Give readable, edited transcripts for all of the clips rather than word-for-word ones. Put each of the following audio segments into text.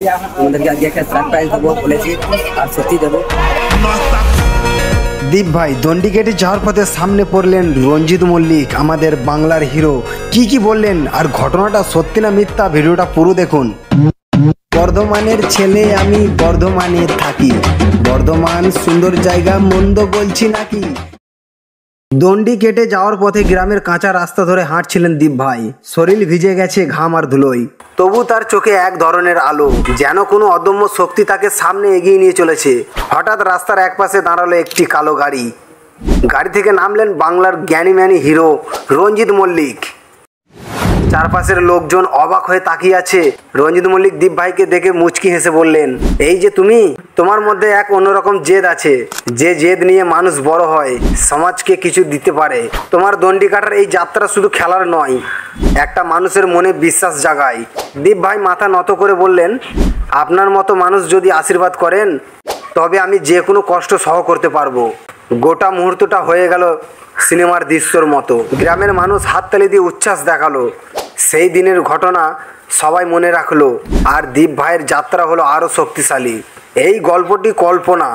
আমাদেরকে আজকে একটা সারপ্রাইজ দেবো বলেছি, আর সত্যি দেবো। দীপ ভাই দণ্ডি কেটে যাওয়ার পথে সামনে পড়লেন রঞ্জিত মল্লিক, আমাদের বাংলার হিরো। কি বললেন আর ঘটনাটা সত্যি না মিথ্যা, ভিডিওটা পুরো দেখুন। বর্ধমানের ছেলে আমি, বর্ধমানে থাকি, বর্ধমান সুন্দর জায়গা, মন্দ বলছি নাকি। দণ্ডি কেটে যাওয়ার পথে গ্রামের কাঁচা রাস্তা ধরে হাঁটছিলেন দীপ ভাই। শরীর ভিজে গেছে ঘাম আর ধুলোয়, তবু তার চোখে এক ধরনের আলো, যেন কোনো অদম্য শক্তি তাকে সামনে এগিয়ে নিয়ে চলেছে। হঠাৎ রাস্তার একপাশে দাঁড়ালো একটি কালো গাড়ি। গাড়ি থেকে নামলেন বাংলার জ্ঞানীম্যানী হিরো রঞ্জিত মল্লিক। চারপাশের লোকজন অবাক হয়ে তাকিয়ে আছে। রঞ্জিত মল্লিক দীপ ভাইকে দেখে মুচকি হেসে বললেন, এই যে তুমি, তোমার মধ্যে এক অন্যরকম জেদ আছে, যে জেদ নিয়ে মানুষ বড় হয়, সমাজকে কিছু দিতে পারে। তোমার দণ্ডি কাটার এই যাত্রা শুধু খেলার নয়, একটা মানুষের মনে বিশ্বাস জাগায়। দীপ ভাই মাথা নত করে বললেন, আপনার মতো মানুষ যদি আশীর্বাদ করেন, তবে আমি যে কোনো কষ্ট সহ করতে পারবো। গোটা মুহূর্তটা হয়ে গেল সিনেমার দৃশ্যর মতো। গ্রামের মানুষ হাততালি দিয়ে উচ্ছ্বাস দেখালো। সেই দিনের ঘটনা সবাই মনে রাখলো, আর দীপ ভাইয়ের যাত্রা হলো আরও শক্তিশালী। এই গল্পটি কল্পনা,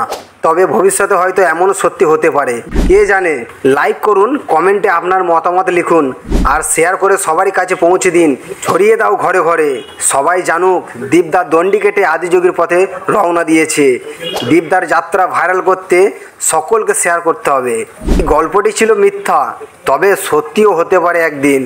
তবে ভবিষ্যতে হয়তো এমনও সত্যি হতে পারে, কে জানে। লাইক করুন, কমেন্টে আপনার মতামত লিখুন, আর শেয়ার করে সবারই কাছে পৌঁছে দিন। ছড়িয়ে দাও ঘরে ঘরে, সবাই জানুক দীপদার দণ্ডি কেটে আদিযোগীর পথে রওনা দিয়েছে। দীপদার যাত্রা ভাইরাল করতে সকলকে শেয়ার করতে হবে। গল্পটি ছিল মিথ্যা, তবে সত্যিও হতে পারে একদিন।